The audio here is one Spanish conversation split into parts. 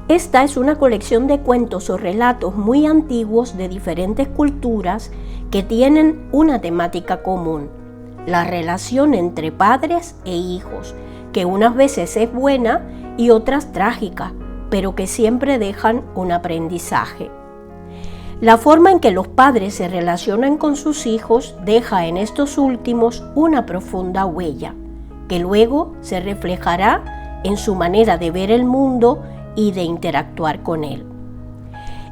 Esta es una colección de cuentos o relatos muy antiguos de diferentes culturas que tienen una temática común: la relación entre padres e hijos, que unas veces es buena y otras trágica, pero que siempre dejan un aprendizaje. La forma en que los padres se relacionan con sus hijos deja en estos últimos una profunda huella, que luego se reflejará en su manera de ver el mundo y de interactuar con él.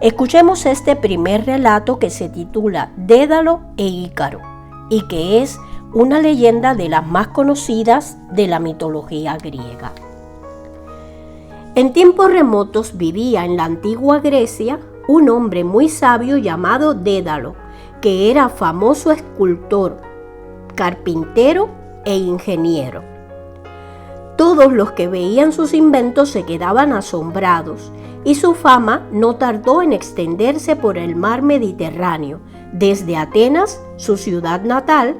Escuchemos este primer relato que se titula Dédalo e Ícaro y que es una leyenda de las más conocidas de la mitología griega. En tiempos remotos vivía en la antigua Grecia un hombre muy sabio llamado Dédalo, que era famoso escultor, carpintero e ingeniero. Todos los que veían sus inventos se quedaban asombrados y su fama no tardó en extenderse por el mar Mediterráneo, desde Atenas, su ciudad natal,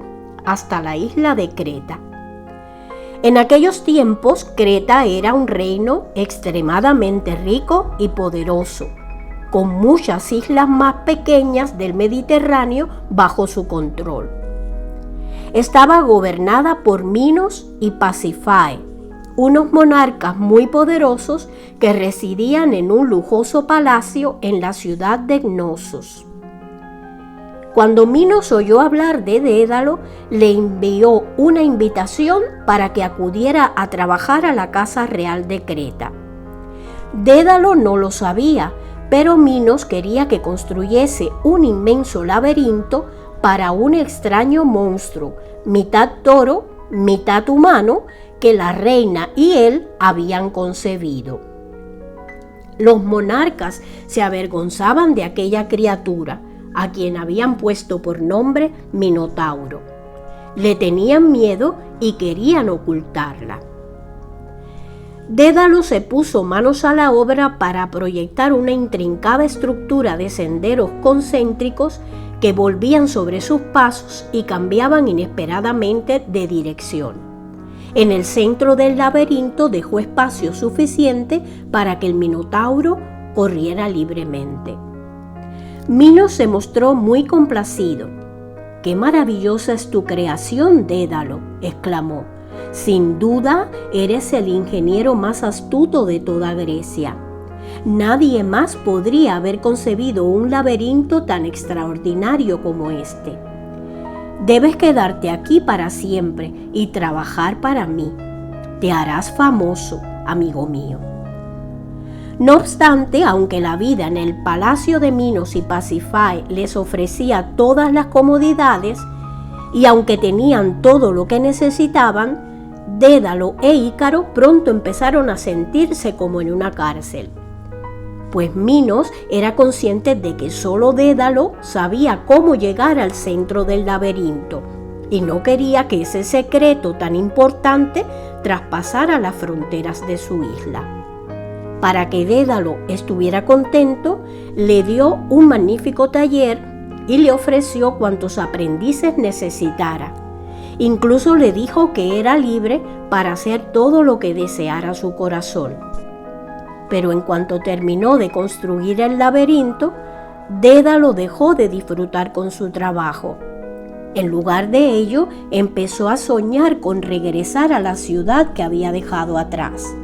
hasta la isla de Creta. En aquellos tiempos, Creta era un reino extremadamente rico y poderoso, con muchas islas más pequeñas del Mediterráneo bajo su control. Estaba gobernada por Minos y Pasífae, unos monarcas muy poderosos que residían en un lujoso palacio en la ciudad de Cnosos. Cuando Minos oyó hablar de Dédalo, le envió una invitación para que acudiera a trabajar a la casa real de Creta. Dédalo no lo sabía, pero Minos quería que construyese un inmenso laberinto para un extraño monstruo, mitad toro, mitad humano, que la reina y él habían concebido. Los monarcas se avergonzaban de aquella criatura, a quien habían puesto por nombre Minotauro. Le tenían miedo y querían ocultarla. Dédalo se puso manos a la obra para proyectar una intrincada estructura de senderos concéntricos que volvían sobre sus pasos y cambiaban inesperadamente de dirección. En el centro del laberinto dejó espacio suficiente para que el Minotauro corriera libremente. Minos se mostró muy complacido. «¡Qué maravillosa es tu creación, Dédalo!», exclamó. «Sin duda eres el ingeniero más astuto de toda Grecia. Nadie más podría haber concebido un laberinto tan extraordinario como este. Debes quedarte aquí para siempre y trabajar para mí. Te harás famoso, amigo mío». No obstante, aunque la vida en el palacio de Minos y Pasífae les ofrecía todas las comodidades, y aunque tenían todo lo que necesitaban, Dédalo e Ícaro pronto empezaron a sentirse como en una cárcel. Pues Minos era consciente de que solo Dédalo sabía cómo llegar al centro del laberinto, y no quería que ese secreto tan importante traspasara las fronteras de su isla. Para que Dédalo estuviera contento, le dio un magnífico taller y le ofreció cuantos aprendices necesitara. Incluso le dijo que era libre para hacer todo lo que deseara su corazón. Pero en cuanto terminó de construir el laberinto, Dédalo dejó de disfrutar con su trabajo. En lugar de ello, empezó a soñar con regresar a la ciudad que había dejado atrás.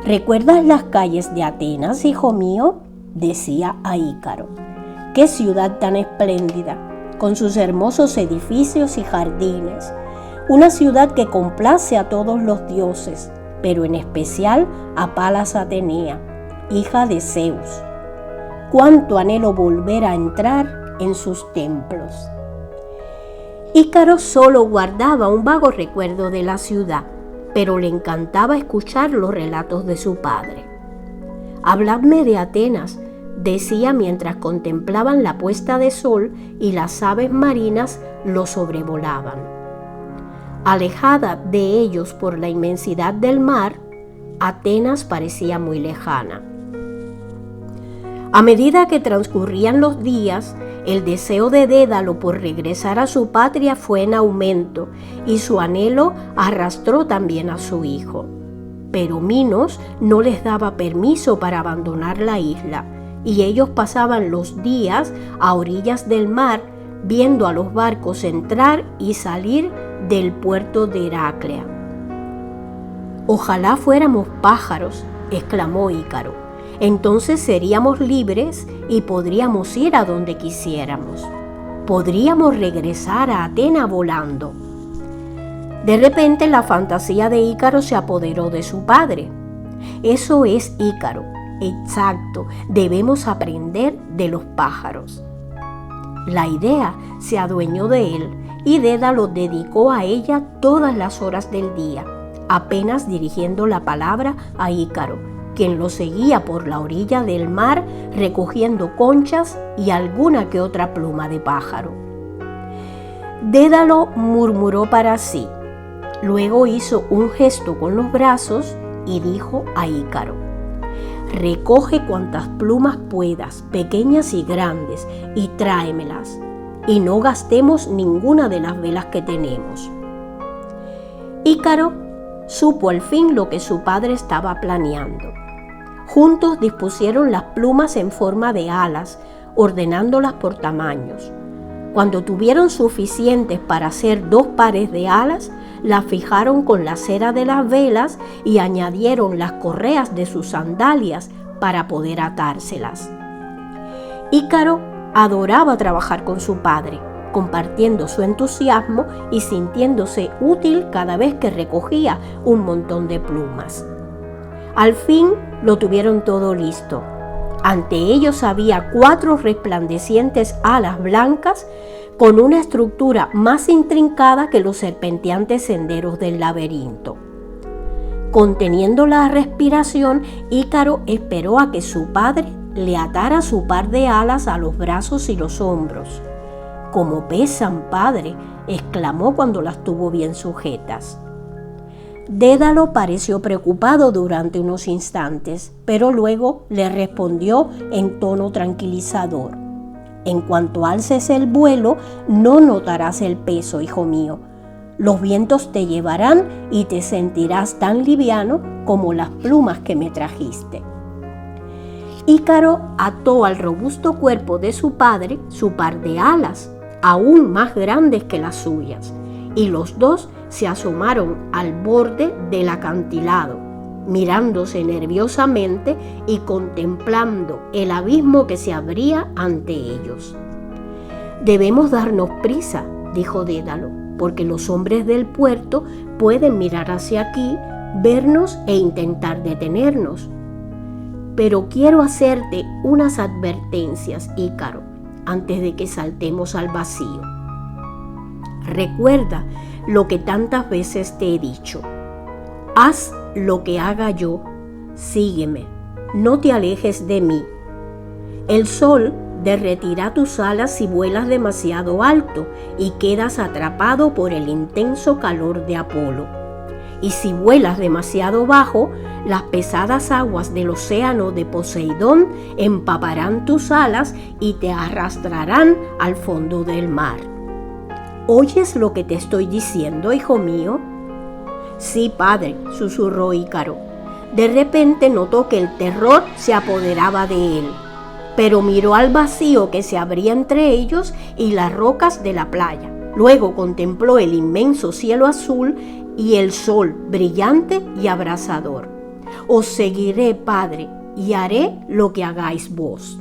«¿Recuerdas las calles de Atenas, hijo mío?», decía a Ícaro. «¡Qué ciudad tan espléndida, con sus hermosos edificios y jardines! Una ciudad que complace a todos los dioses, pero en especial a Palas Atenea, hija de Zeus. Cuánto anhelo volver a entrar en sus templos». Ícaro solo guardaba un vago recuerdo de la ciudad, pero le encantaba escuchar los relatos de su padre. «Habladme de Atenas», decía mientras contemplaban la puesta de sol y las aves marinas lo sobrevolaban. Alejada de ellos por la inmensidad del mar, Atenas parecía muy lejana. A medida que transcurrían los días, el deseo de Dédalo por regresar a su patria fue en aumento y su anhelo arrastró también a su hijo. pero Minos no les daba permiso para abandonar la isla, y ellos pasaban los días a orillas del mar viendo a los barcos entrar y salir del puerto de Heraclea. «Ojalá fuéramos pájaros», exclamó Ícaro. «Entonces seríamos libres y podríamos ir a donde quisiéramos. Podríamos regresar a Atenas volando». De repente la fantasía de Ícaro se apoderó de su padre. «Eso es, Ícaro, exacto, debemos aprender de los pájaros». La idea se adueñó de él y Dédalo dedicó a ella todas las horas del día, apenas dirigiendo la palabra a Ícaro, quien lo seguía por la orilla del mar recogiendo conchas y alguna que otra pluma de pájaro. Dédalo murmuró para sí, luego hizo un gesto con los brazos y dijo a Ícaro: «Recoge cuantas plumas puedas, pequeñas y grandes, y tráemelas, y no gastemos ninguna de las velas que tenemos». Ícaro supo al fin lo que su padre estaba planeando. Juntos dispusieron las plumas en forma de alas, ordenándolas por tamaños. Cuando tuvieron suficientes para hacer 2 pares de alas, las fijaron con la cera de las velas y añadieron las correas de sus sandalias para poder atárselas. Ícaro adoraba trabajar con su padre, compartiendo su entusiasmo y sintiéndose útil cada vez que recogía un montón de plumas. Al fin lo tuvieron todo listo. Ante ellos había 4 resplandecientes alas blancas con una estructura más intrincada que los serpenteantes senderos del laberinto. Conteniendo la respiración, Ícaro esperó a que su padre le atara su par de alas a los brazos y los hombros. «¿Cómo pesan, padre?», exclamó cuando las tuvo bien sujetas. Dédalo pareció preocupado durante unos instantes, pero luego le respondió en tono tranquilizador: «En cuanto alces el vuelo, no notarás el peso, hijo mío. Los vientos te llevarán y te sentirás tan liviano como las plumas que me trajiste». Ícaro ató al robusto cuerpo de su padre su par de alas, aún más grandes que las suyas, y los dos se asomaron al borde del acantilado, mirándose nerviosamente y contemplando el abismo que se abría ante ellos. «Debemos darnos prisa», dijo Dédalo, «porque los hombres del puerto pueden mirar hacia aquí, vernos e intentar detenernos. Pero quiero hacerte unas advertencias, Ícaro, antes de que saltemos al vacío. Recuerda lo que tantas veces te he dicho. Haz lo que haga yo, sígueme, no te alejes de mí. El sol derretirá tus alas si vuelas demasiado alto y quedas atrapado por el intenso calor de Apolo. Y si vuelas demasiado bajo, las pesadas aguas del océano de Poseidón empaparán tus alas y te arrastrarán al fondo del mar. ¿Oyes lo que te estoy diciendo, hijo mío? Sí, padre, susurró Ícaro. De repente notó que el terror se apoderaba de él, pero miró al vacío que se abría entre ellos y las rocas de la playa. Luego contempló el inmenso cielo azul y el sol brillante y abrasador. Os seguiré, padre, y haré lo que hagáis vos.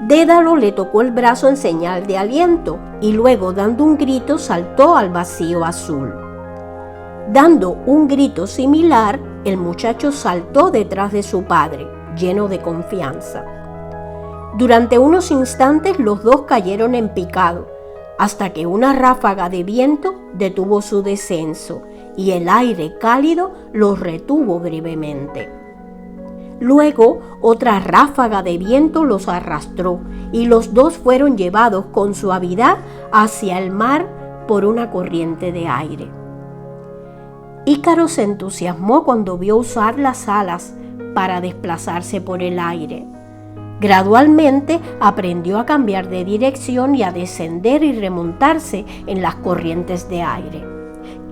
Dédalo le tocó el brazo en señal de aliento y luego, dando un grito, saltó al vacío azul. Dando un grito similar, el muchacho saltó detrás de su padre, lleno de confianza. Durante unos instantes los dos cayeron en picado, hasta que una ráfaga de viento detuvo su descenso y el aire cálido los retuvo brevemente. Luego otra ráfaga de viento los arrastró y los dos fueron llevados con suavidad hacia el mar por una corriente de aire. Ícaro se entusiasmó cuando vio usar las alas para desplazarse por el aire. Gradualmente aprendió a cambiar de dirección y a descender y remontarse en las corrientes de aire.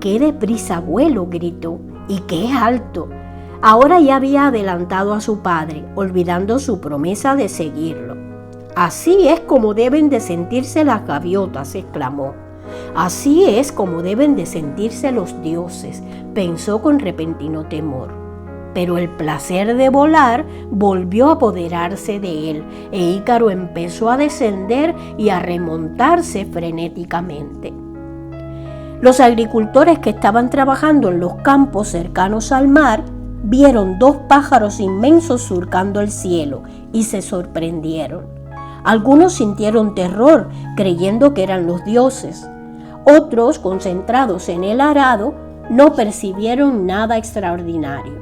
«¡Qué deprisa vuelo!», gritó, y qué alto. Ahora ya había adelantado a su padre, olvidando su promesa de seguirlo. Así es como deben de sentirse las gaviotas, exclamó. Así es como deben de sentirse los dioses, pensó con repentino temor. Pero el placer de volar volvió a apoderarse de él, e Ícaro empezó a descender y a remontarse frenéticamente. Los agricultores que estaban trabajando en los campos cercanos al mar vieron dos pájaros inmensos surcando el cielo y se sorprendieron. Algunos sintieron terror, creyendo que eran los dioses. Otros, concentrados en el arado, no percibieron nada extraordinario.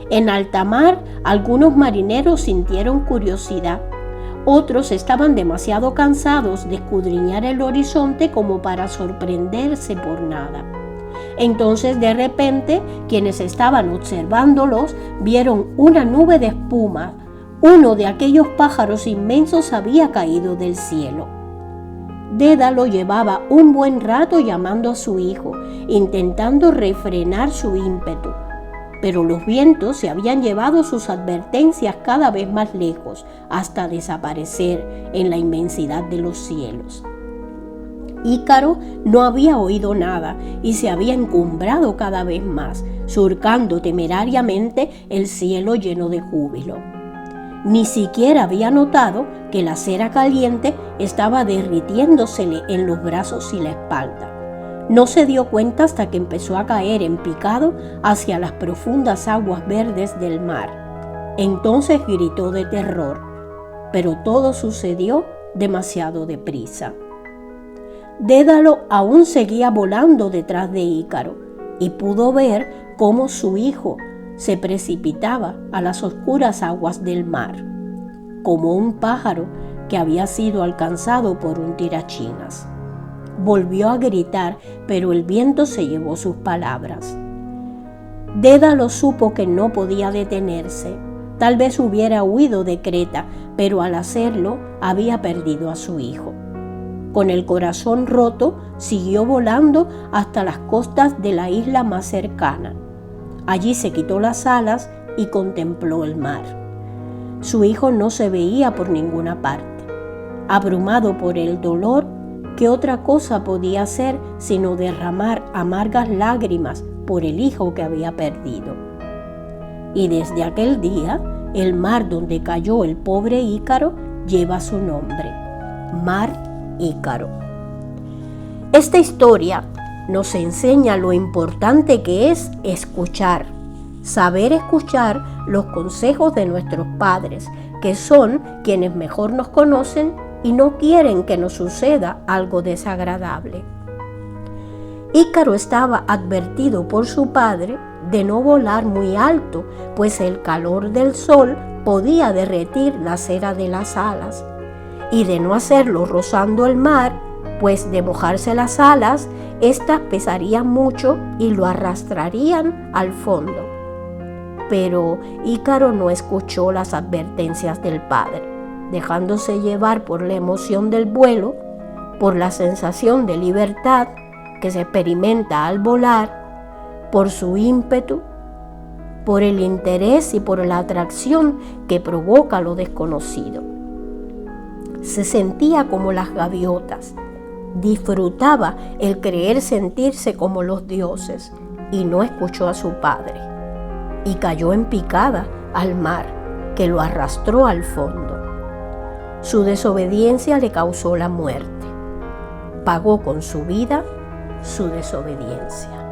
En alta mar, algunos marineros sintieron curiosidad. Otros estaban demasiado cansados de escudriñar el horizonte como para sorprenderse por nada. Entonces, de repente, quienes estaban observándolos vieron una nube de espuma. Uno de aquellos pájaros inmensos había caído del cielo. Dédalo llevaba un buen rato llamando a su hijo, intentando refrenar su ímpetu. Pero los vientos se habían llevado sus advertencias cada vez más lejos, hasta desaparecer en la inmensidad de los cielos. Ícaro no había oído nada y se había encumbrado cada vez más, surcando temerariamente el cielo lleno de júbilo. Ni siquiera había notado que la cera caliente estaba derritiéndosele en los brazos y la espalda. No se dio cuenta hasta que empezó a caer en picado hacia las profundas aguas verdes del mar. Entonces gritó de terror, pero todo sucedió demasiado deprisa. Dédalo aún seguía volando detrás de Ícaro y pudo ver cómo su hijo se precipitaba a las oscuras aguas del mar, como un pájaro que había sido alcanzado por un tirachinas. Volvió a gritar, pero el viento se llevó sus palabras. Dédalo supo que no podía detenerse. Tal vez hubiera huido de Creta, pero al hacerlo había perdido a su hijo. Con el corazón roto, siguió volando hasta las costas de la isla más cercana. Allí se quitó las alas y contempló el mar. Su hijo no se veía por ninguna parte. Abrumado por el dolor, ¿qué otra cosa podía hacer sino derramar amargas lágrimas por el hijo que había perdido? Y desde aquel día, el mar donde cayó el pobre Ícaro lleva su nombre, Mar Ícaro. Esta historia nos enseña lo importante que es escuchar, saber escuchar los consejos de nuestros padres, que son quienes mejor nos conocen y no quieren que nos suceda algo desagradable. Ícaro estaba advertido por su padre de no volar muy alto, pues el calor del sol podía derretir la cera de las alas, y de no hacerlo rozando el mar, pues de mojarse las alas, éstas pesarían mucho y lo arrastrarían al fondo. Pero Ícaro no escuchó las advertencias del padre, dejándose llevar por la emoción del vuelo, por la sensación de libertad que se experimenta al volar, por su ímpetu, por el interés y por la atracción que provoca lo desconocido. Se sentía como las gaviotas, disfrutaba el creer sentirse como los dioses y no escuchó a su padre, y cayó en picada al mar que lo arrastró al fondo. Su desobediencia le causó la muerte. Pagó con su vida su desobediencia.